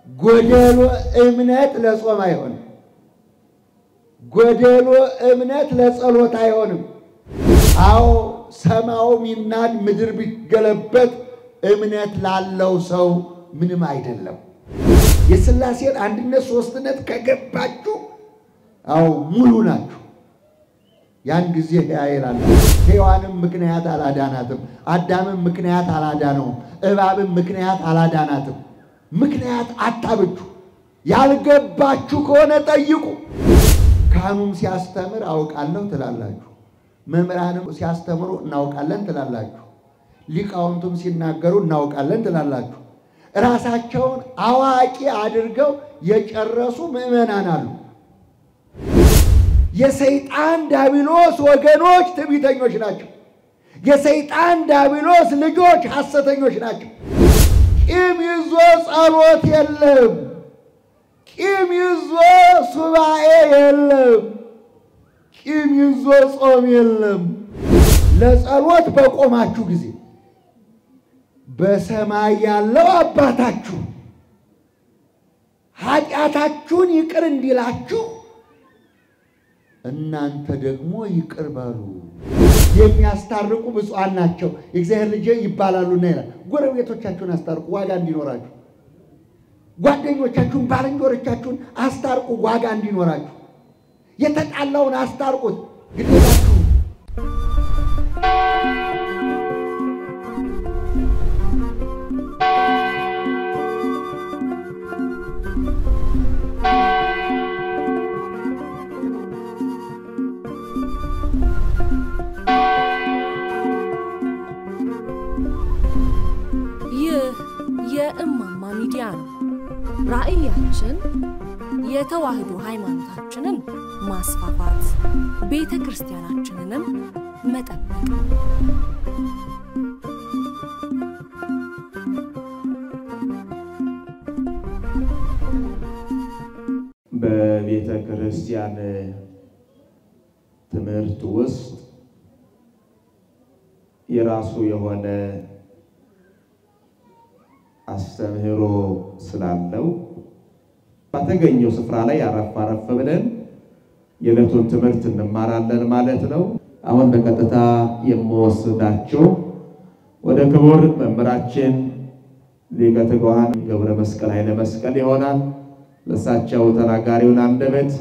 ጎደሎ እምነት ለጾም አይሆንም ጎደሎ እምነት ለጸሎት አይሆንም አው ሰማው ሚናድ ምድር ቢገለበት እምነት ላለው ሰው ምንም አይደለም የሥላሴን አንድነት ሶስትነት ከገባችሁ አው ሙሉ ናችሁ ያን ጊዜ ያይላል ሔዋንም ምክንያት አላዳናትም አዳምም ምክንያት አላዳነው እባብም ምክንያት አላዳናትም ምክንያት አታብጁ ያልገባችሁ ከሆነ ጠይቁ ካህኑም ሲያስተምር አውቃለሁ ትላላችሁ መምህራንም ሲያስተምሩ እናውቃለን ትላላችሁ ሊቃውንቱም ሲናገሩ እናውቃለን ትላላችሁ ራሳቸውን አዋቂ አድርገው የጨረሱ ምእመናን አሉ የሰይጣን ዳቢሎስ ወገኖች ትዕቢተኞች ናቸው የሰይጣን ዳቢሎስ ልጆች ሐሰተኞች ናቸው ቂም ይዞ ጸሎት የለም ቂም ይዞ ሱባኤ የለም ቂም ይዞ ጾም የለም ለጸሎት በቆማችሁ ጊዜ በሰማይ ያለው አባታችሁ ኃጢአታችሁን ይቅር እንዲላችሁ እናንተ ደግሞ ይቅር በሉ የሚያስታርቁ ብፁዓን ናቸው የእግዚአብሔር ልጅ ይባላሉና ይላል ጎረቤቶቻችሁን አስታርቁ ዋጋ እንዲኖራችሁ ጓደኞቻችሁን ባልንጀሮቻችሁን አስታርቁ ዋጋ እንዲኖራችሁ የተጣላውን አስታርቁት ግዴታችሁ የእማማ ሚዲያ ነው ራእያችን የተዋህዶ ሃይማኖታችንን ማስፋፋት ቤተክርስቲያናችንንም መጠበቅ በቤተክርስቲያን ትምህርት ውስጥ የራሱ የሆነ አስተምህሮ ስላለው ባተገኘው ስፍራ ላይ አረፍ ብለን የዕለቱን ትምህርት እንማራለን ማለት ነው አሁን በቀጥታ የምወስዳችሁ ወደ ክቡር መምህራችን ሊቀ ትጉሃን ገብረ መስቀል ኃይለ መስቀል ይሆናል ለሳቸው ተናጋሪውን አንደበት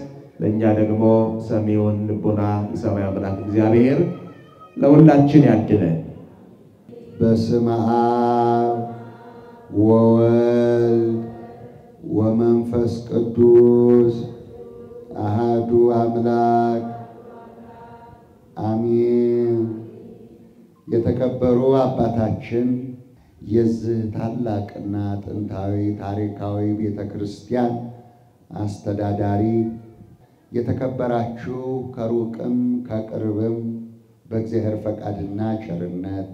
ለኛ ደግሞ ሰሚውን ልቦና ይሰማ ያምላክ እግዚአብሔር ለሁላችን ያድነን በስመ አብ ወወልድ ወመንፈስ ቅዱስ አሐዱ አምላክ አሜን የተከበሩ አባታችን የዚህ ታላቅና ጥንታዊ ታሪካዊ ቤተክርስቲያን አስተዳዳሪ የተከበራችሁ ከሩቅም ከቅርብም በእግዚአብሔር ፈቃድና ቸርነት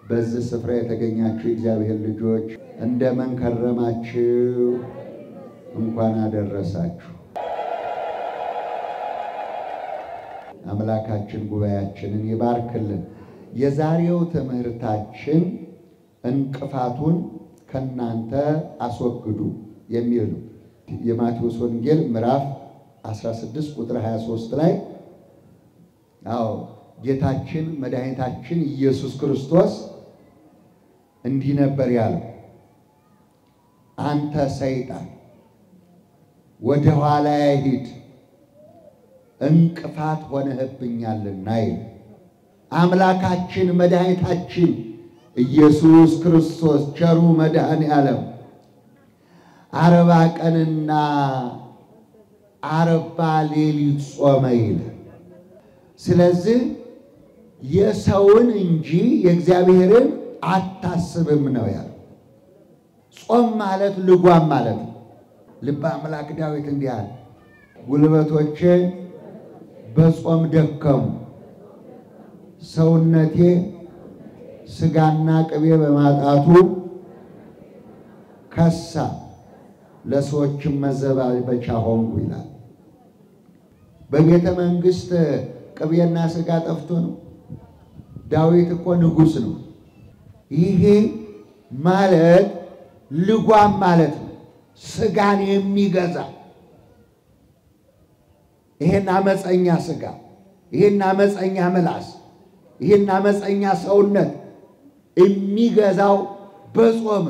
በዚህ ስፍራ የተገኛችሁ እግዚአብሔር ልጆች እንደምን ከረማችሁ እንኳን አደረሳችሁ አምላካችን ጉባኤያችንን ይባርክልን የዛሬው ትምህርታችን እንቅፋቱን ከናንተ አስወግዱ የሚል ነው የማቴዎስ ወንጌል ምዕራፍ 16 ቁጥር 23 ላይ ጌታችን መድኃኒታችን ኢየሱስ ክርስቶስ እንዲህ ነበር ያለው አንተ ሰይጣን ወደ ኋላ ሂድ እንቅፋት ሆነህብኛልና አምላካችን መድኃኒታችን ኢየሱስ ክርስቶስ ቸሩ መድኃኔዓለም 40 ቀንና 40 ሌሊት ጾመ ይላል ስለዚህ የሰውን እንጂ የእግዚአብሔርን አታስብም ነው ያለው ጾም ማለት ልጓም ማለት ልበ አምላክ ዳዊት እንዲህ አለ ጉልበቶቼ በጾም ደከሙ ሰውነቴ ስጋና ቅቤ በማጣቱ ከሳ ለሰዎች መዘባበቻ ሆንኩ ይላል በቤተ መንግስት ቅቤና ስጋ ጠፍቶ ነው ዳዊት እኮ ንጉስ ነው ይሄ ማለት ልጓም ማለት ነው ስጋን የሚገዛ ይሄን አመፀኛ ስጋ ይሄን አመፀኛ ምላስ ይሄን አመፀኛ ሰውነት የሚገዛው በጾም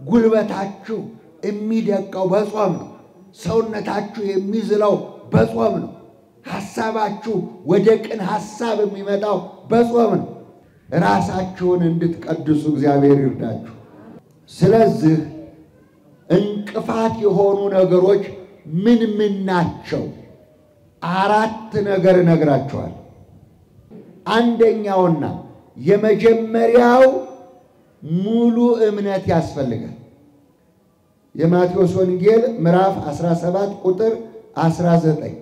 ጉልበታችሁ የሚደቀው በጾም ነው። ሰውነታችሁ የሚዝለው በጾም ነው። ሐሳባችሁ ወደ ቅን ሐሳብ የሚመጣው በጾም ነው። ራሳችሁን እንድትቀድሱ እግዚአብሔር ይርዳችሁ። ስለዚህ እንቅፋት የሆኑ ነገሮች ምን ምን ናቸው? 4 ነገር እነግራችኋለሁ። አንደኛውና የመጀመሪያው ሙሉ እምነት ያስፈልጋል። የማቴዎስ ወንጌል ምዕራፍ 17 ቁጥር 19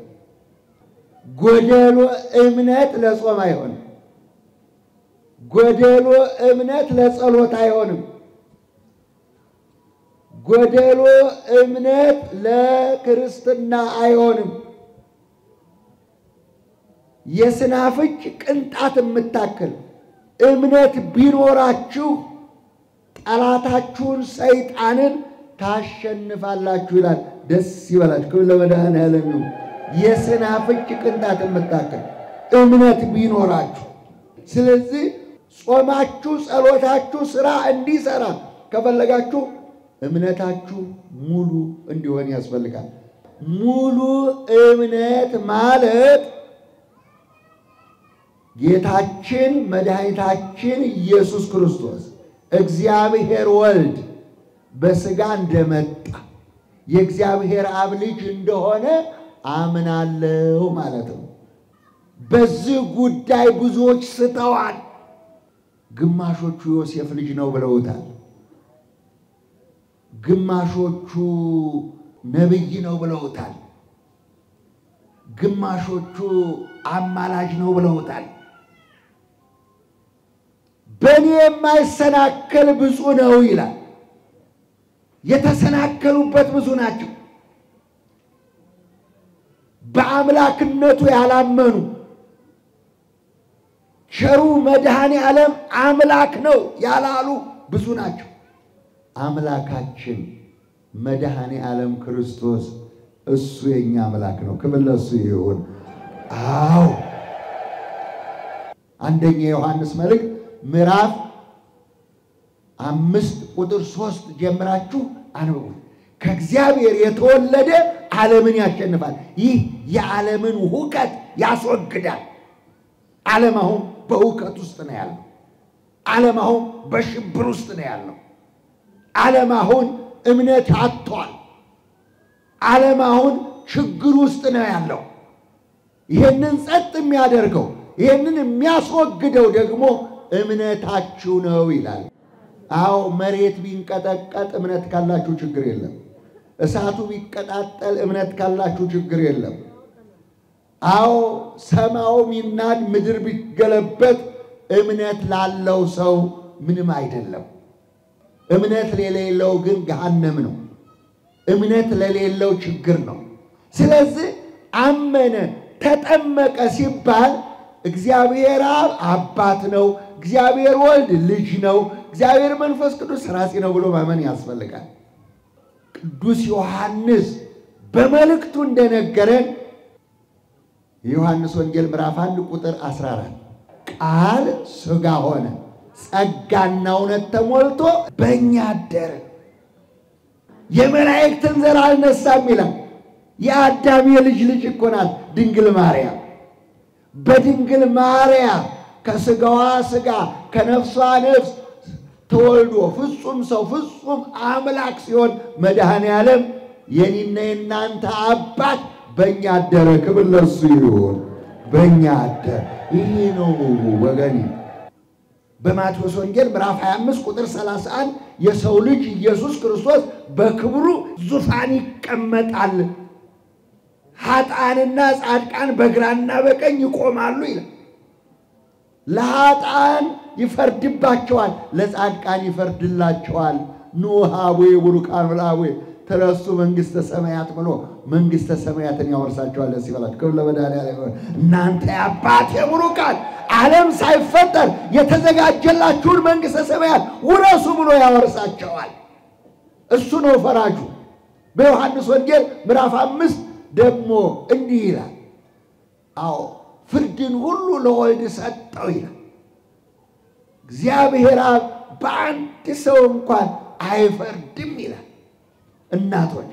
ጎደሎ እምነት ለጾም አይሆንም፣ ጎደሎ እምነት ለጸሎት አይሆንም፣ ጎደሎ እምነት ለክርስትና አይሆንም። የስናፍጭ ቅንጣት የምታክል እምነት ቢኖራችሁ ጠላታችሁን ሰይጣንን ታሸንፋላችሁ ይላል። ደስ ይበላችሁ ለመድኃኔዓለም። የስናፍጭ ቅንጣት የምታክል እምነት ቢኖራችሁ። ስለዚህ ጾማችሁ፣ ጸሎታችሁ ስራ እንዲሰራ ከፈለጋችሁ እምነታችሁ ሙሉ እንዲሆን ያስፈልጋል። ሙሉ እምነት ማለት ጌታችን መድኃኒታችን ኢየሱስ ክርስቶስ እግዚአብሔር ወልድ በሥጋ እንደመጣ የእግዚአብሔር አብ ልጅ እንደሆነ አምናለሁ ማለት ነው። በዚህ ጉዳይ ብዙዎች ስተዋል። ግማሾቹ ዮሴፍ ልጅ ነው ብለውታል። ግማሾቹ ነብይ ነው ብለውታል። ግማሾቹ አማላጅ ነው ብለውታል። በእኔ የማይሰናከል ብፁዕ ነው ይላል። የተሰናከሉበት ብዙ ናቸው። በአምላክነቱ ያላመኑ ቸሩ መድኃኔዓለም አምላክ ነው ያላሉ ብዙ ናቸው። አምላካችን መድኃኔዓለም ክርስቶስ እሱ የኛ አምላክ ነው። ክብር ለእሱ ይሁን። አዎ አንደኛ ዮሐንስ መልእክት ምዕራፍ 5 ቁጥር 3 ጀምራችሁ አንብቡ። ከእግዚአብሔር የተወለደ ዓለምን ያሸንፋል። ይህ የዓለምን ሁከት ያስወግዳል። ዓለም አሁን በሁከት ውስጥ ነው ያለው። ዓለም አሁን በሽብር ውስጥ ነው ያለው። ዓለም አሁን እምነት አጥቷል። ዓለም አሁን ችግር ውስጥ ነው ያለው። ይሄንን ጸጥ የሚያደርገው ይሄንን የሚያስወግደው ደግሞ እምነታችሁ ነው ይላል። አዎ መሬት ቢንቀጠቀጥ እምነት ካላችሁ ችግር የለም። እሳቱ ቢቀጣጠል እምነት ካላችሁ ችግር የለም። አዎ ሰማዩ ሚናድ ምድር ቢገለበጥ እምነት ላለው ሰው ምንም አይደለም። እምነት ለሌለው ግን ገሃነም ነው። እምነት ለሌለው ችግር ነው። ስለዚህ አመነ ተጠመቀ ሲባል እግዚአብሔር አብ አባት ነው፣ እግዚአብሔር ወልድ ልጅ ነው፣ እግዚአብሔር መንፈስ ቅዱስ ራሴ ነው ብሎ ማመን ያስፈልጋል። ቅዱስ ዮሐንስ በመልእክቱ እንደነገረን የዮሐንስ ወንጌል ምዕራፍ 1 ቁጥር 14 ቃል ሥጋ ሆነ ጸጋና እውነት ተሞልቶ በእኛ አደረ። የመላእክትን ዘር አልነሳም ይላል። የአዳም የልጅ ልጅ እኮ ናት ድንግል ማርያም። በድንግል ማርያም ከሥጋዋ ሥጋ ከነፍሷ ነፍስ ተወልዶ ፍጹም ሰው ፍጹም አምላክ ሲሆን መድኃኔዓለም የኔና የናንተ አባት በእኛ አደረ። ክብር ለእሱ ይሁን። በእኛ አደረ። ይሄ ነው ወገኔ። በማቴዎስ ወንጌል ምዕራፍ 25 ቁጥር 31 የሰው ልጅ ኢየሱስ ክርስቶስ በክብሩ ዙፋን ይቀመጣል፣ ኃጥአንና ጻድቃን በግራና በቀኝ ይቆማሉ ይላል። ለኃጥአን ይፈርድባቸዋል፣ ለጻድቃን ይፈርድላቸዋል። ኑ ሀቡየ ቡሩካን ወላቡየ ተረሱ መንግሥተ ሰማያት ብሎ መንግሥተ ሰማያትን ያወርሳቸዋል። ደስ ይበላችሁ። ክብር ለመድኃኔዓለም። እናንተ የአባቴ ቡሩካን ዓለም ሳይፈጠር የተዘጋጀላችሁን መንግሥተ ሰማያት ውረሱ ብሎ ያወርሳቸዋል። እሱ ነው ፈራጁ። በዮሐንስ ወንጌል ምዕራፍ 5 ደግሞ እንዲህ ይላል፣ አዎ ፍርድን ሁሉ ለወልድ ሰጠው ይላል። እግዚአብሔር አብ በአንድ ሰው እንኳን አይፈርድም ይላል። እናቶች፣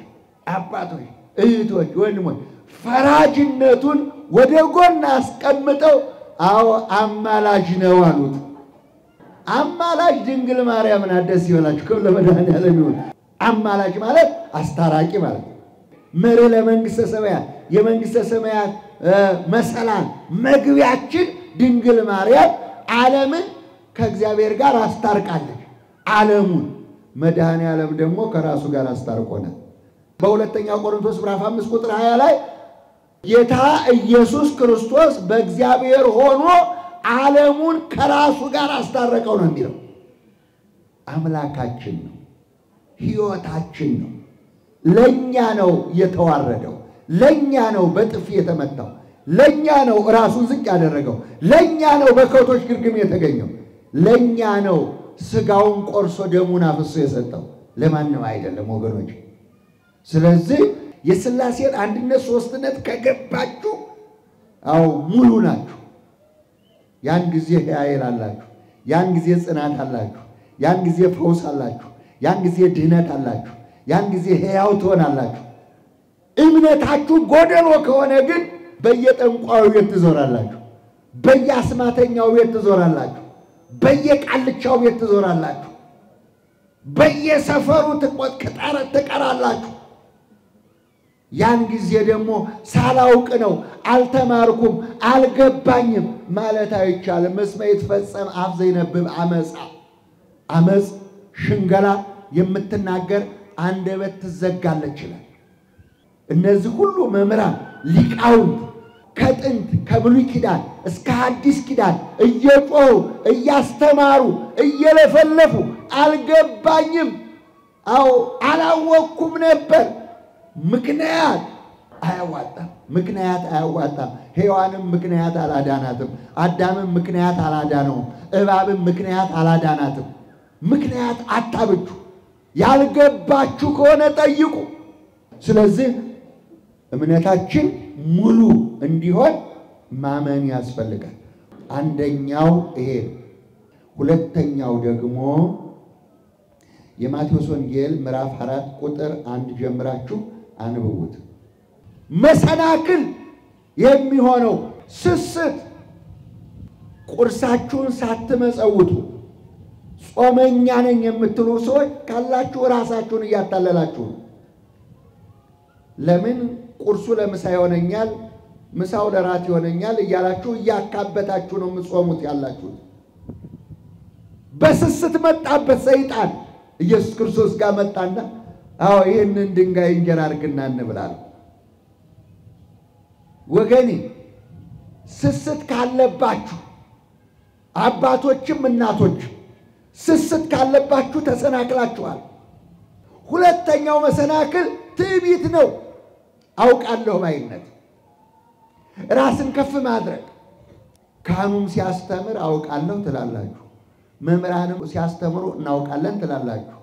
አባቶች፣ እህቶች፣ ወንድሞች ፈራጅነቱን ወደ ጎን አስቀምጠው አዎ አማላጅ ነው አሉት። አማላጅ ድንግል ማርያም ናት። ደስ ይበላችሁ። ክብር ለመድኃኔዓለም ይሁን። አማላጅ ማለት አስታራቂ ማለት ነው። መርህ ለመንግሥተ ሰማያት የመንግሥተ ሰማያት መሰላል መግቢያችን ድንግል ማርያም ዓለምን ከእግዚአብሔር ጋር አስታርቃለች። ዓለሙን መድኃኔዓለም ደግሞ ከራሱ ጋር አስታርቆናል። በሁለተኛው ቆሮንቶስ ምዕራፍ 5 ቁጥር 20 ላይ ጌታ ኢየሱስ ክርስቶስ በእግዚአብሔር ሆኖ ዓለሙን ከራሱ ጋር አስታረቀው ነው የሚለው። አምላካችን ነው፣ ሕይወታችን ነው። ለኛ ነው የተዋረደው፣ ለኛ ነው በጥፊ የተመታው፣ ለኛ ነው ራሱን ዝቅ ያደረገው፣ ለኛ ነው በከብቶች ግርግም የተገኘው፣ ለኛ ነው ስጋውን ቆርሶ ደሙን አፍሶ የሰጠው፣ ለማንም አይደለም ወገኖች። ስለዚህ የሥላሴን አንድነት ሶስትነት ከገባችሁ አው ሙሉ ናችሁ። ያን ጊዜ ኃይል አላችሁ፣ ያን ጊዜ ጽናት አላችሁ፣ ያን ጊዜ ፈውስ አላችሁ፣ ያን ጊዜ ድህነት አላችሁ፣ ያን ጊዜ ሕያው ትሆናላችሁ። እምነታችሁ ጎደሎ ከሆነ ግን በየጠንቋዩ ቤት ትዞራላችሁ፣ በየአስማተኛው ቤት ትዞራላችሁ፣ በየቃልቻው ቤት ትዞራላችሁ፣ በየሰፈሩ ትቀራላችሁ። ያን ጊዜ ደግሞ ሳላውቅ ነው አልተማርኩም አልገባኝም ማለት አይቻልም። እስመ ይትፈጸም አፍ ዘይነብብ አመፃ አመፅ ሽንገላ የምትናገር አንደበት ትዘጋለች ይላል። እነዚህ ሁሉ መምህራን ሊቃውንት ከጥንት ከብሉይ ኪዳን እስከ ሐዲስ ኪዳን እየጮሁ እያስተማሩ እየለፈለፉ አልገባኝም፣ አዎ አላወቅኩም ነበር። ምክንያት አያዋጣም። ሔዋንም ምክንያት አላዳናትም፣ አዳምም ምክንያት አላዳነውም፣ እባብም ምክንያት አላዳናትም። ምክንያት አታብጁ። ያልገባችሁ ከሆነ ጠይቁ። ስለዚህ እምነታችን ሙሉ እንዲሆን ማመን ያስፈልጋል። አንደኛው ይሄ። ሁለተኛው ደግሞ የማቴዎስ ወንጌል ምዕራፍ 4 ቁጥር 1 ጀምራችሁ አንብቡት። መሰናክል የሚሆነው ስስት፣ ቁርሳችሁን ሳትመጸውቱ ጾመኛ ነኝ የምትሉ ሰዎች ካላችሁ ራሳችሁን እያታለላችሁ ነው። ለምን ቁርሱ ለምሳ ይሆነኛል፣ ምሳው ለራት ይሆነኛል እያላችሁ እያካበታችሁ ነው የምትጾሙት ያላችሁት። በስስት መጣበት ሰይጣን ኢየሱስ ክርስቶስ ጋር መጣና አዎ ይሄንን ድንጋይ እንጀራ አድርግና እንብላለን። ወገኔ ስስት ካለባችሁ አባቶችም እናቶችም ስስት ካለባችሁ ተሰናክላችኋል። ሁለተኛው መሰናክል ትዕቢት ነው። አውቃለሁ ባይነት፣ ራስን ከፍ ማድረግ። ካህኑም ሲያስተምር አውቃለሁ ትላላችሁ፣ መምህራንም ሲያስተምሩ እናውቃለን ትላላችሁ፣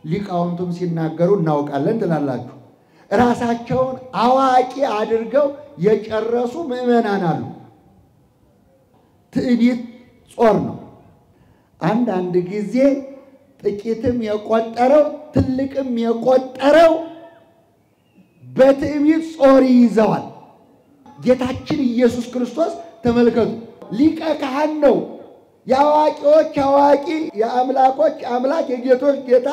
ሊቃውንቱም ሲናገሩ እናውቃለን ትላላችሁ። ራሳቸውን አዋቂ አድርገው የጨረሱ ምዕመናን አሉ። ትዕቢት ጾር ነው። አንዳንድ ጊዜ ጥቂትም የቆጠረው ትልቅም የቆጠረው በትዕቢት ጾር ይዘዋል። ጌታችን ኢየሱስ ክርስቶስ ተመልከቱ፣ ሊቀ ካህን ነው። የአዋቂዎች አዋቂ፣ የአምላኮች አምላክ፣ የጌቶች ጌታ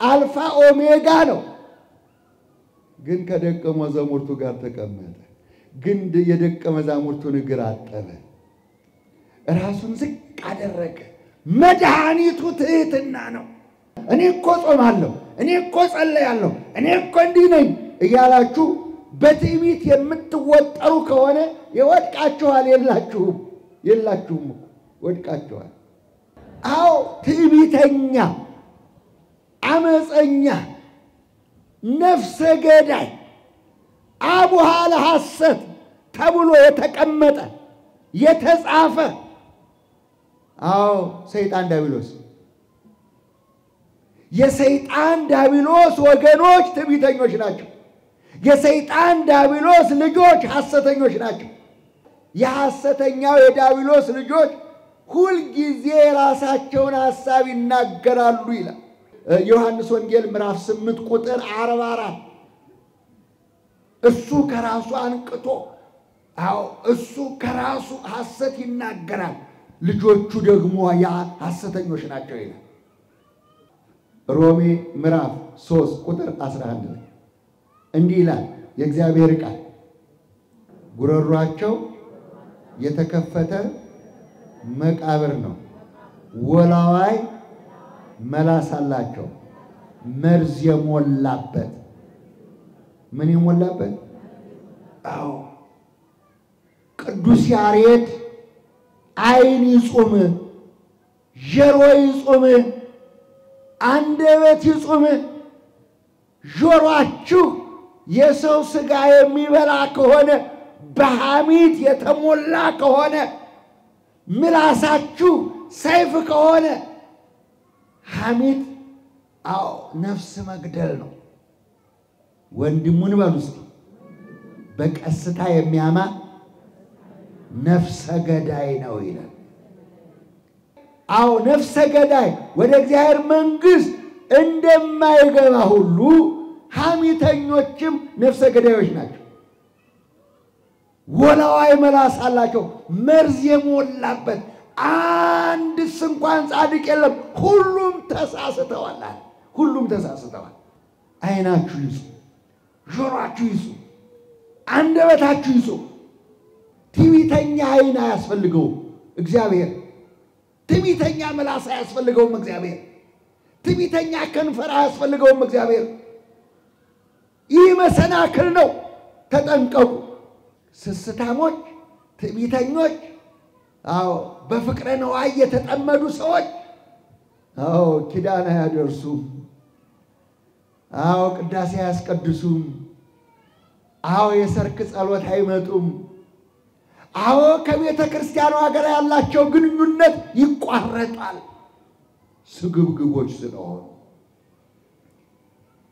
አልፋ ኦሜጋ ነው። ግን ከደቀ መዛሙርቱ ጋር ተቀመጠ። ግን የደቀ መዛሙርቱን እግር አጠበ። ራሱን ዝቅ አደረገ። መድኃኒቱ ትህትና ነው። እኔ እኮ ጾማለሁ፣ እኔ እኮ ጸልያለሁ፣ እኔ እኮ እንዲህ ነኝ እያላችሁ በትዕቢት የምትወጠሩ ከሆነ ይወድቃችኋል። የላችሁም ወድቃችኋል። አዎ ትዕቢተኛ፣ አመፀኛ፣ ነፍሰ ገዳይ፣ አቡሃ ለሐሰት ተብሎ የተቀመጠ የተጻፈ አዎ ሰይጣን ዲያብሎስ የሰይጣን ዲያብሎስ ወገኖች ትዕቢተኞች ናቸው። የሰይጣን ዲያብሎስ ልጆች ሐሰተኞች ናቸው። የሐሰተኛው የዲያብሎስ ልጆች ሁል ጊዜ ራሳቸውን ሐሳብ ይናገራሉ ይላል ዮሐንስ ወንጌል ምዕራፍ 8 ቁጥር 44 እሱ ከራሱ አንቅቶ እሱ ከራሱ ሐሰት ይናገራል ልጆቹ ደግሞ ያ ሐሰተኞች ናቸው ይላል ሮሜ ምዕራፍ 3 ቁጥር 11 እንዲህ ይላል የእግዚአብሔር ቃል ጉሮሯቸው የተከፈተ መቃብር ነው ወላዋይ መላስ አላቸው መርዝ የሞላበት ምን የሞላበት ቅዱስ ያሬድ ዓይን ይጹም ጆሮ ይጹም አንደበት ይጹም ጆሮአችሁ የሰው ሥጋ የሚበላ ከሆነ በሐሜት የተሞላ ከሆነ ምላሳችሁ ሰይፍ ከሆነ ሐሜት ነፍስ መግደል ነው ወንድሙን በሉስ በቀስታ የሚያማ ነፍሰ ገዳይ ነው ይላል ነፍሰ ገዳይ ወደ እግዚአብሔር መንግሥት እንደማይገባ ሁሉ ሐሜተኞችም ነፍሰ ገዳዮች ናቸው ወላዋይ መላስ አላቸው መርዝ የሞላበት አንድስ እንኳን ጻድቅ የለም ሁሉም ተሳስተዋል ዓይናችሁ ይጹ ጆሮአችሁ ይጹ አንደበታችሁ ይጹ ትዕቢተኛ ዓይን አያስፈልገውም እግዚአብሔር ትዕቢተኛ ምላስ አያስፈልገውም እግዚአብሔር ትዕቢተኛ ከንፈር አያስፈልገውም እግዚአብሔር ይህ መሰናክል ነው ተጠንቀቁ ስስታሞች ትዕቢተኞች በፍቅረ ነዋይ የተጠመዱ ሰዎች ኪዳን አያደርሱም ቅዳሴ አያስቀድሱም የሰርክ ጸሎት አይመጡም ከቤተ ክርስቲያኗ ጋር ያላቸው ግንኙነት ይቋረጣል ስግብግቦች ስለሆኑ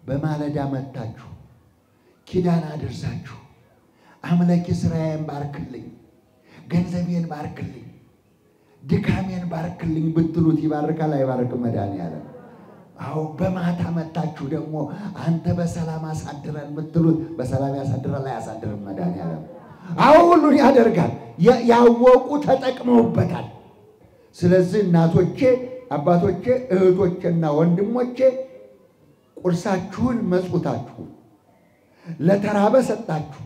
በማለዳ መጣችሁ ኪዳን አድርሳችሁ አምላኬ ስራዬን ባርክልኝ ገንዘቤን ባርክልኝ ድካሜን ባርክልኝ ብትሉት ይባርካል አይባርክም መድኃኒዓለም በማታ መጣችሁ ደግሞ አንተ በሰላም አሳድረን ብትሉት በሰላም ያሳድራል አያሳድርም መድኃኒዓለም ሁሉን ያደርጋል ያወቁ ተጠቅመውበታል ስለዚህ እናቶቼ አባቶቼ እህቶቼና ወንድሞቼ ቁርሳችሁን መጽውታችሁ ለተራበ ሰጣችሁ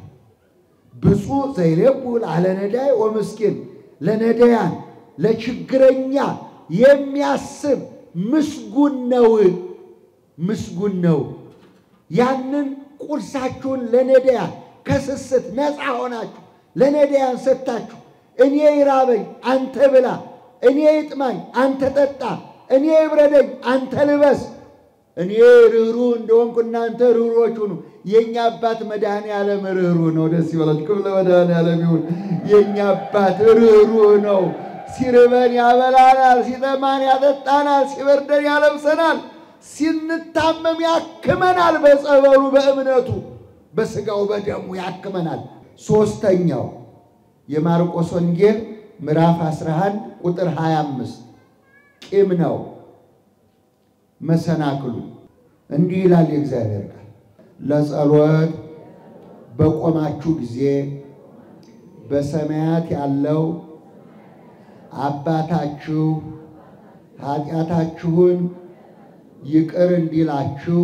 ብፁዕ ዘይሌቡ ለነዳይ ወምስኪን ለነዳያን ለችግረኛ የሚያስብ ምስጉን ነው ያንን ቁርሳችሁን ለነዳያን ከስስት ነፃ ሆናችሁ ለነዳያን ሰጣችሁ እኔ ይራበኝ አንተ ብላ እኔ ይጥማኝ አንተ ጠጣ እኔ ይብረደኝ አንተ ልበስ እኔ ርህሩ እንደሆንኩ እናንተ ርህሮች ሁኑ የኛ አባት መድኃኒዓለም ርህሩ ነው ደስ ይበላችሁ ለመድኃኒዓለም ይሁን የኛ አባት ርህሩ ነው ሲርበን ያበላናል ሲጠማን ያጠጣናል ሲበርደን ያለብሰናል ሲንታመም ያክመናል በጸበሉ በእምነቱ በስጋው በደሙ ያክመናል ሶስተኛው የማርቆስ ወንጌል ምዕራፍ 11 ቁጥር 25 ቂም ነው መሰናክሉ እንዲህ ይላል የእግዚአብሔር ቃል ለጸሎት በቆማችሁ ጊዜ በሰማያት ያለው አባታችሁ ኃጢአታችሁን ይቅር እንዲላችሁ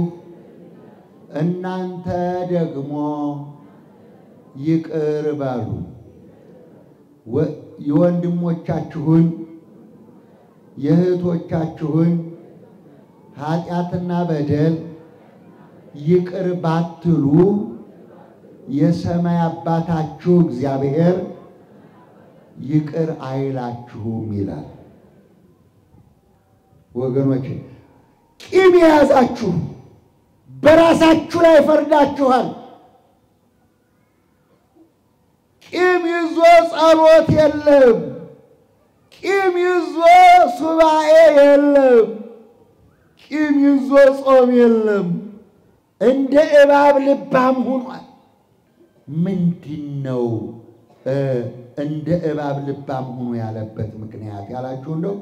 እናንተ ደግሞ ይቅር በሉ የወንድሞቻችሁን የእህቶቻችሁን ኃጢአትና በደል ይቅር ባትሉ የሰማይ አባታችሁ እግዚአብሔር ይቅር አይላችሁም ይላል ወገኖቼ ቂም የያዛችሁ በራሳችሁ ላይ ፈርዳችኋል ቂም ይዞ ጸሎት የለም ቂም ይዞ ሱባኤ የለም ቂም ይዞ ጾም የለም። እንደ እባብ ልባም ሆኗል። ምንድነው እንደ እባብ ልባም ሆኖ ያለበት ምክንያት ያላችሁ እንደው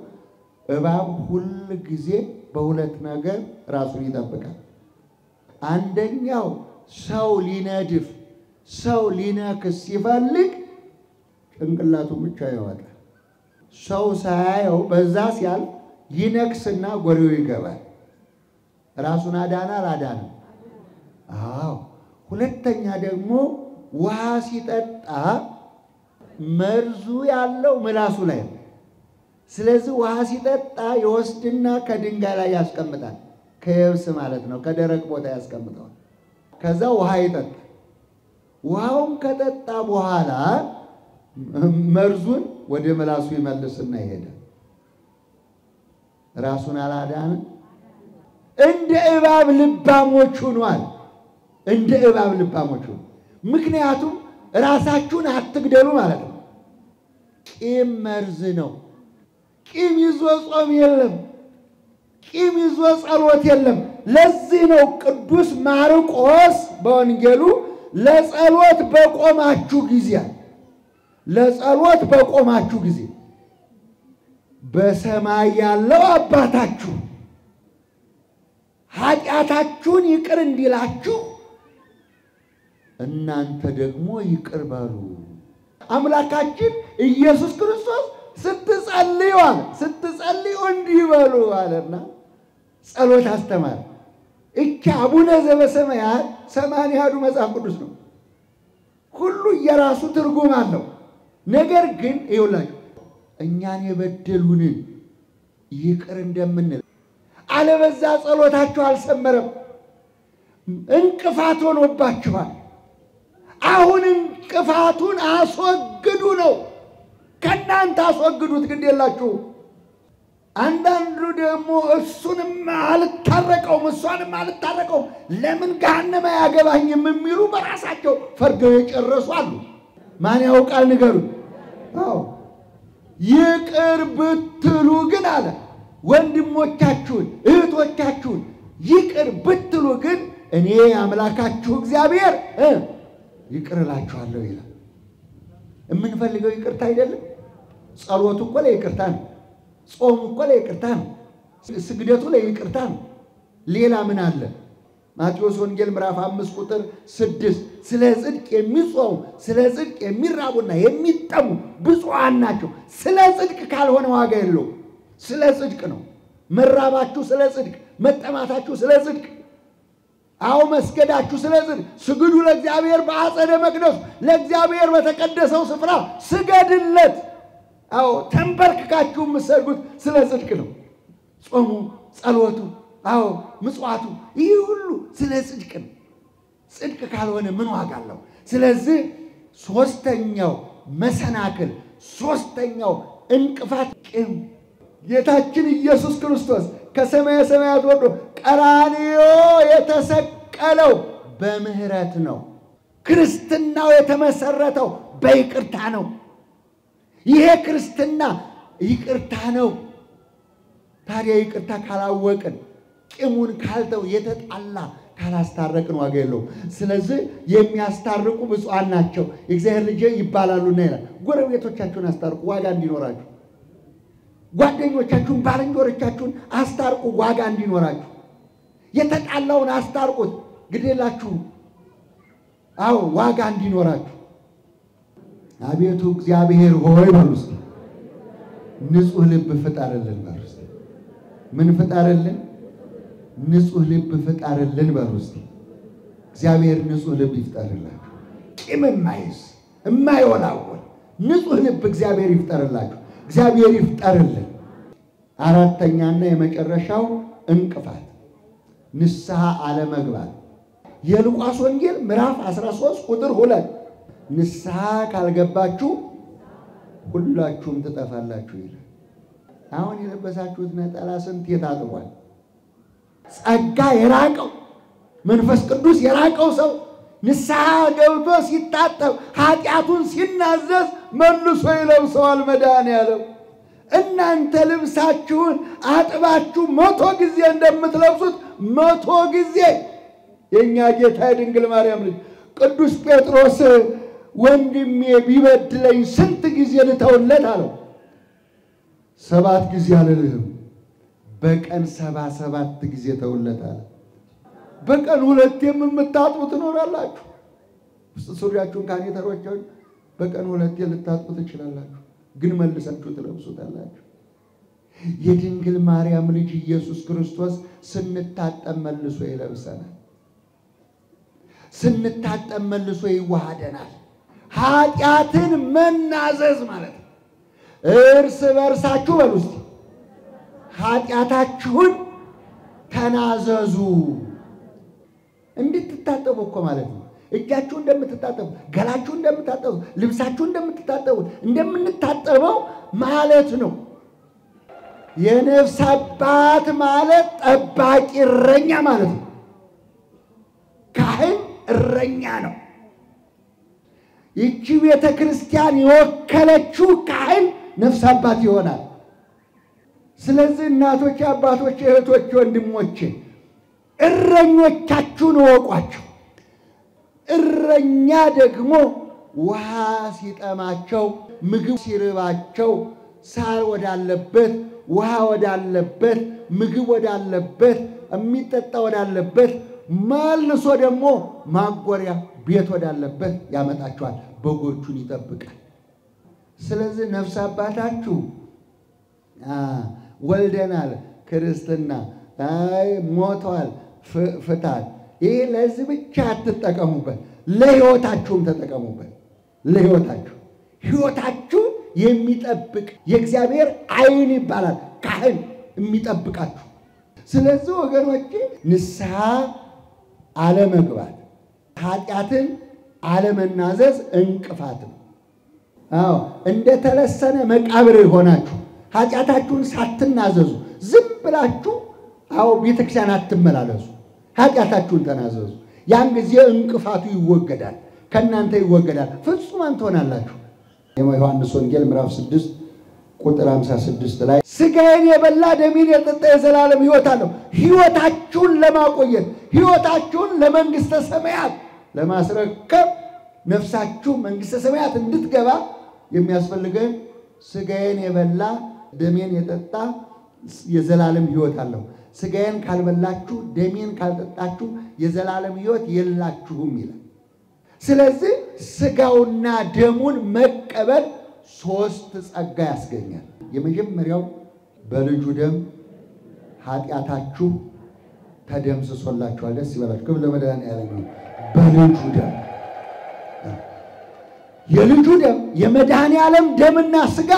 እባብ ሁል ጊዜ በሁለት ነገር ራሱን ይጠብቃል። አንደኛው ሰው ሊነድፍ ሰው ሊነክስ ሲፈልግ ጭንቅላቱን ብቻ ያወጣል። ሰው ሳያየው በዛ ሲያል ይነክስና ጎሬው ይገባል። ራሱን አዳና አላዳነ? አዎ። ሁለተኛ ደግሞ ውሃ ሲጠጣ መርዙ ያለው ምላሱ ላይ ነው። ስለዚህ ውሃ ሲጠጣ ይወስድና ከድንጋይ ላይ ያስቀምጣል። ከየብስ ማለት ነው፣ ከደረቅ ቦታ ያስቀምጠዋል። ከዛ ውሃ ይጠጣል። ውሃውን ከጠጣ በኋላ መርዙን ወደ ምላሱ ይመልስና ይሄዳል። ራሱን አላዳነ? እንደ እባብ ልባሞች ሆኗል። እንደ እባብ ልባሞች ሆኗል። ምክንያቱም ራሳችሁን አትግደሉ ማለት ነው። ቂም መርዝ ነው። ቂም ይዞ ጾም የለም። ቂም ይዞ ጸሎት የለም። ለዚህ ነው ቅዱስ ማርቆስ በወንጌሉ ለጸሎት በቆማችሁ ጊዜ በሰማይ ያለው አባታችሁ ኃጢአታችሁን ይቅር እንዲላችሁ እናንተ ደግሞ ይቅር በሉ። አምላካችን ኢየሱስ ክርስቶስ ስትጸልዩ እንዲህ በሉ አለና ጸሎት አስተማረ። እቺ አቡነ ዘበሰማያት 80 መጽሐፍ ቅዱስ ነው። ሁሉ የራሱ ትርጉም አለው። ነገር ግን ይኸውላችሁ እኛን የበደሉንን ይቅር እንደምንል አለበዛ ጸሎታችሁ አልሰመረም። እንቅፋት ሆኖባችኋል። አሁን እንቅፋቱን አስወግዱ ነው። ከናንተ አስወግዱት፣ ግድ የላችሁ። አንዳንዱ ደግሞ እሱንም አልታረቀውም እሷንም አልታረቀውም ለምን ገሃነም ያገባኝም የሚሉ በራሳቸው ፈርደው የጨረሱ አሉ። ማን ያውቃል? ንገሩ። አዎ ይቅር ብትሉ ግን አለ ወንድሞቻችሁን እህቶቻችሁን ይቅር ብትሉ ግን እኔ አምላካችሁ እግዚአብሔር ይቅር እላችኋለሁ ይላል። የምንፈልገው ይቅርታ አይደለም? ጸሎቱ እኮ ለይቅርታ ነው። ጾሙ እኮ ለይቅርታ ነው። ስግደቱ ለይቅርታ ነው። ሌላ ምን አለ? ማቴዎስ ወንጌል ምዕራፍ 5 ቁጥር 6 ስለ ጽድቅ የሚጾሙ ስለ ጽድቅ የሚራቡና የሚጠሙ ብፁዓን ናቸው። ስለ ጽድቅ ካልሆነ ዋጋ የለውም። ስለ ጽድቅ ነው መራባችሁ፣ ስለ ጽድቅ መጠማታችሁ፣ ስለ ጽድቅ አው መስገዳችሁ፣ ስለ ጽድቅ ስግዱ ለእግዚአብሔር በአጸደ መቅደሱ፣ ለእግዚአብሔር በተቀደሰው ስፍራ ስገድለት። አው ተንበርክካችሁ የምትሰግዱት ስለ ጽድቅ ነው። ጾሙ፣ ጸሎቱ፣ አው ምጽዋቱ፣ ይህ ሁሉ ስለ ጽድቅ ነው። ጽድቅ ካልሆነ ምን ዋጋ አለው? ስለዚህ ሶስተኛው መሰናክል፣ ሶስተኛው እንቅፋት ቂም። ጌታችን ኢየሱስ ክርስቶስ ከሰማየ ሰማያት ወርዶ ቀራንዮ የተሰቀለው በምህረት ነው። ክርስትናው የተመሰረተው በይቅርታ ነው። ይሄ ክርስትና ይቅርታ ነው። ታዲያ ይቅርታ ካላወቅን ቂሙን ካልተው የተጣላ ካላስታረቅን ዋጋ የለውም። ስለዚህ የሚያስታርቁ ብፁዓን ናቸው የእግዚአብሔር ልጅ ይባላሉና ይላል። ጎረቤቶቻችሁን አስታርቁ ዋጋ እንዲኖራችሁ። ጓደኞቻችሁን ባልንጀሮቻችሁን አስታርቁ ዋጋ እንዲኖራችሁ። የተጣላውን አስታርቁት ግዴላችሁ አው ዋጋ እንዲኖራችሁ። አቤቱ እግዚአብሔር ሆይ በሉስ ንጹህ ልብ ፍጠርልን በሉስ። ምን ፍጠርልን? ንጹህ ልብ ፍጠርልን በሉስ። እግዚአብሔር ንጹህ ልብ ይፍጠርላችሁ። ቂም የማይወላወል ንጹህ ልብ እግዚአብሔር ይፍጠርላችሁ። እግዚአብሔር ይፍጠርልን። አራተኛና የመጨረሻው እንቅፋት ንስሐ አለመግባት። የሉቃስ ወንጌል ምዕራፍ 13 ቁጥር 2 ንስሐ ካልገባችሁ ሁላችሁም ትጠፋላችሁ ይላል። አሁን የለበሳችሁት ነጠላ ስንት የታጥቧል? ጸጋ የራቀው መንፈስ ቅዱስ የራቀው ሰው ንስሐ ገብቶ ሲታጠብ ኃጢአቱን ሲናዘዝ መልሶ ይለብሰዋል መድኃኔዓለም። እናንተ ልብሳችሁን አጥባችሁ 100 ጊዜ እንደምትለብሱት 100 ጊዜ የኛ ጌታ ድንግል ማርያም ልጅ ቅዱስ ጴጥሮስ ወንድሜ ቢበድለኝ ስንት ጊዜ ልተውለት አለው? 7 ጊዜ አልልህም፣ በቀን 77 ጊዜ ተውለት አለ። በቀን 2 የምታጥቡ ትኖራላችሁ። ሱሪያችሁን ካኔተሮቻችሁን በቀን 2 ልታጥቡ ትችላላችሁ፣ ግን መልሳችሁ ትለብሱታላችሁ። የድንግል ማርያም ልጅ ኢየሱስ ክርስቶስ ስንታጠብ መልሶ ይለብሰናል። ስንታጠብ መልሶ ይዋሃደናል። ኃጢአትን መናዘዝ ማለት ነው። እርስ በርሳችሁ በሉ እስቲ ኃጢአታችሁን ተናዘዙ። እንድትታጠቡ እኮ ማለት ነው። እጃችሁ እንደምትታጠቡ፣ ገላችሁ እንደምትታጠቡ፣ ልብሳችሁ እንደምትታጠቡ እንደምንታጠበው ማለት ነው። የነፍስ አባት ማለት ጠባቂ እረኛ ማለት ነው። ካህን እረኛ ነው። ይቺ ቤተ ክርስቲያን የወከለችው ካህን ነፍስ አባት ይሆናል። ስለዚህ እናቶች፣ አባቶች፣ እህቶች፣ ወንድሞች እረኞቻችሁን እወቋቸው። እረኛ ደግሞ ውሃ ሲጠማቸው፣ ምግብ ሲርባቸው ሳር ወዳለበት፣ ውሃ ወዳለበት፣ ምግብ ወዳለበት፣ የሚጠጣ ወዳለበት መልሶ ደግሞ ማጎሪያ ቤት ወዳለበት ያመጣቸዋል። በጎቹን ይጠብቃል። ስለዚህ ነፍስ አባታችሁ ወልደናል፣ ክርስትና ሞቷል፣ ፍታት፣ ይሄ ለዚህ ብቻ አትጠቀሙበት፣ ለሕይወታችሁም ተጠቀሙበት። ለሕይወታችሁ ሕይወታችሁ የሚጠብቅ የእግዚአብሔር ዓይን ይባላል ካህን የሚጠብቃችሁ። ስለዚህ ወገኖቼ ንስሐ አለመግባት ኃጢአትን አለመናዘዝ እንቅፋት ነው። አዎ እንደተለሰነ መቃብር ሆናችሁ ኃጢአታችሁን ሳትናዘዙ ዝም ብላችሁ ቤተክርስቲያን አትመላለሱ። ኃጢአታችሁን ተናዘዙ። ያን ጊዜ እንቅፋቱ ይወገዳል፣ ከእናንተ ይወገዳል፣ ፍጹማን ትሆናላችሁ። የዮሐንስ ወንጌል ምዕራፍ 6 ቁጥር 56 ላይ ሥጋዬን የበላ ደሜን የጠጣ የዘላለም ሕይወት አለው። ሕይወታችሁን ለማቆየት ሕይወታችሁን ለመንግሥተ ሰማያት ለማስረከብ ነፍሳችሁ መንግሥተ ሰማያት እንድትገባ የሚያስፈልገን ሥጋዬን የበላ ደሜን የጠጣ የዘላለም ሕይወት አለው። ሥጋዬን ካልበላችሁ ደሜን ካልጠጣችሁ የዘላለም ሕይወት የላችሁም ይላል። ስለዚህ ሥጋውና ደሙን መቀበል 3 ጸጋ ያስገኛል። የመጀመሪያው በልጁ ደም ኃጢአታችሁ ተደምስሶላችኋል። ደስ ይበላችሁ። ክብር ለመድኃኒዓለም ነው። በልጁ ደም የልጁ ደም የመድኃኒዓለም ደምና ሥጋ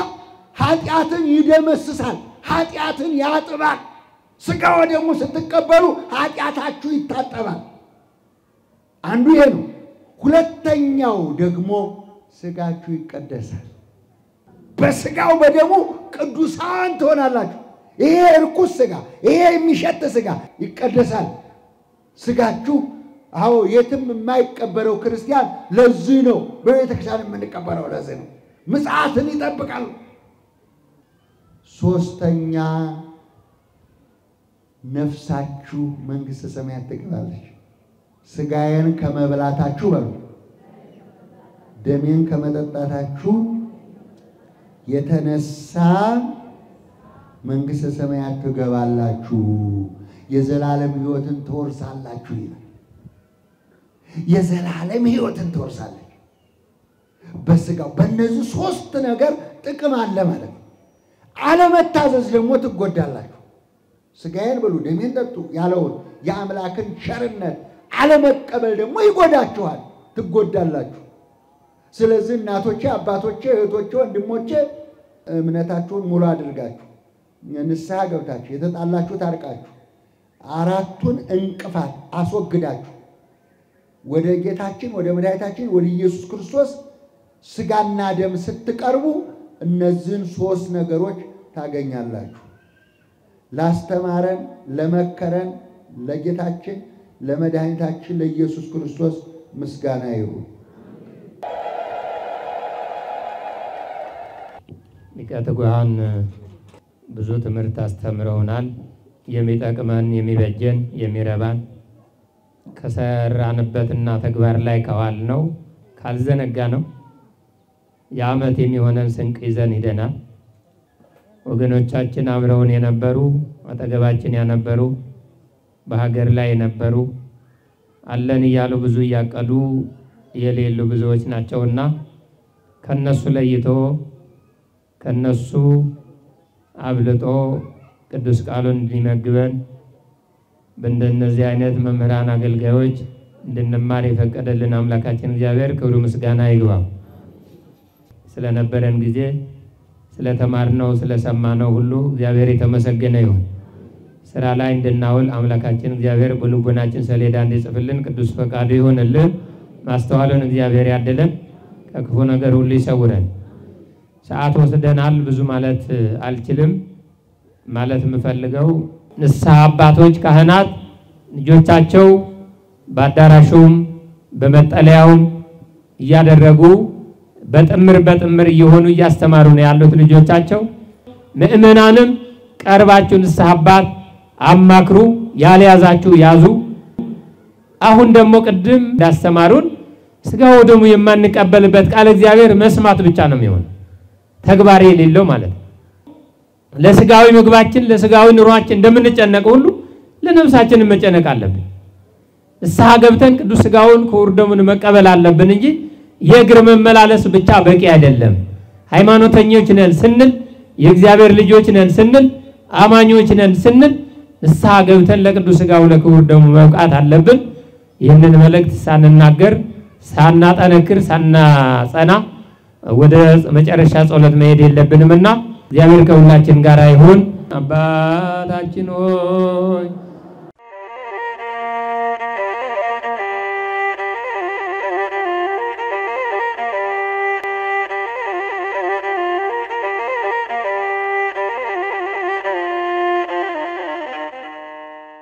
ኃጢአትን ይደመስሳል፣ ኃጢአትን ያጥባል። ሥጋው ደግሞ ስትቀበሉ ኃጢአታችሁ ይታጠባል። አንዱ ይሄ ነው። ሁለተኛው ደግሞ ሥጋችሁ ይቀደሳል። በሥጋው በደሙ ቅዱሳን ትሆናላችሁ። ይሄ ርኩስ ሥጋ፣ ይሄ የሚሸት ሥጋ ይቀደሳል። ሥጋችሁ የትም የማይቀበለው ክርስቲያን ለዚህ ነው በቤተ ክርስቲያን የምንቀበለው። ለዚህ ነው ምጽአትን ይጠብቃል። ሶስተኛ ነፍሳችሁ መንግሥተ ሰማያት ትገባለች። ሥጋዬን ከመብላታችሁ በሉ ደሜን ከመጠጣታችሁ የተነሳ መንግሥተ ሰማያት ትገባላችሁ፣ የዘላለም ሕይወትን ትወርሳላችሁ ይላል። የዘላለም ሕይወትን ትወርሳለች በሥጋው። በእነዚህ 3 ነገር ጥቅም አለ ማለት ነው። አለመታዘዝ ደግሞ ትጎዳላችሁ። ሥጋዬን ብሉ ደሜን ጠጡ ያለውን የአምላክን ቸርነት አለመቀበል ደግሞ ይጎዳችኋል፣ ትጎዳላችሁ። ስለዚህ እናቶቼ፣ አባቶቼ፣ እህቶቼ፣ ወንድሞቼ እምነታችሁን ሙሉ አድርጋችሁ ንስሐ ገብታችሁ የተጣላችሁ ታርቃችሁ 4ቱን እንቅፋት አስወግዳችሁ ወደ ጌታችን ወደ መድኃኒታችን ወደ ኢየሱስ ክርስቶስ ሥጋና ደም ስትቀርቡ እነዚህን 3 ነገሮች ታገኛላችሁ። ላስተማረን ለመከረን ለጌታችን ለመድኃኒታችን ለኢየሱስ ክርስቶስ ምስጋና ይሁን። ሊቀ ትጉሃን ብዙ ትምህርት አስተምረውናል። የሚጠቅመን የሚበጀን የሚረባን ከሰራንበትና ተግባር ላይ ከዋል ነው ካልዘነጋ ነው የዓመት የሚሆነን ስንቅ ይዘን ሄደናል። ወገኖቻችን አብረውን የነበሩ አጠገባችን ያነበሩ በሀገር ላይ የነበሩ አለን እያሉ ብዙ እያቀዱ የሌሉ ብዙዎች ናቸውና ከነሱ ለይቶ ከነሱ አብልጦ ቅዱስ ቃሉን እንዲመግበን በእንደነዚህ አይነት መምህራን አገልጋዮች እንድንማር የፈቀደልን አምላካችን እግዚአብሔር ክብሩ ምስጋና ይግባው። ስለነበረን ጊዜ ስለተማርነው ስለሰማነው ሁሉ እግዚአብሔር የተመሰገነ ይሁን። ስራ ላይ እንድናውል አምላካችን እግዚአብሔር በልቦናችን ሰሌዳ እንዲጽፍልን ቅዱስ ፈቃዱ ይሁንልን። ማስተዋሉን እግዚአብሔር ያደለን ከክፉ ነገር ሁሉ ይሰውረን። ሰዓት ወስደናል። ብዙ ማለት አልችልም። ማለት የምፈልገው ንስሐ አባቶች ካህናት ልጆቻቸው በአዳራሹም በመጠለያውም እያደረጉ በጥምር እየሆኑ እያስተማሩ ነው ያሉት ልጆቻቸው። ምእመናንም ቀርባችሁ ንስሐ አባት አማክሩ፣ ያልያዛችሁ ያዙ። አሁን ደግሞ ቅድም እንዳስተማሩን ስጋው ደሙ የማንቀበልበት ቃል እግዚአብሔር መስማት ብቻ ነው የሚሆነው፣ ተግባር የሌለው ማለት ነው። ለስጋዊ ምግባችን ለስጋዊ ኑሯችን እንደምንጨነቅ ሁሉ ለነፍሳችን መጨነቅ አለብን። ንስሐ ገብተን ቅዱስ ስጋውን ክቡር ደሙን መቀበል አለብን እንጂ የእግር መመላለስ ብቻ በቂ አይደለም። ሃይማኖተኞች ነን ስንል የእግዚአብሔር ልጆች ነን ስንል አማኞች ነን ስንል ንስሐ ገብተን ለቅዱስ ስጋው ለክቡር ደሙ መብቃት አለብን። ይህንን መልእክት ሳንናገር ሳናጠነክር ሳናጸና ወደ መጨረሻ ጸሎት መሄድ የለብንምና እግዚአብሔር ከሁላችን ጋር ይሁን። አባታችን ሆይ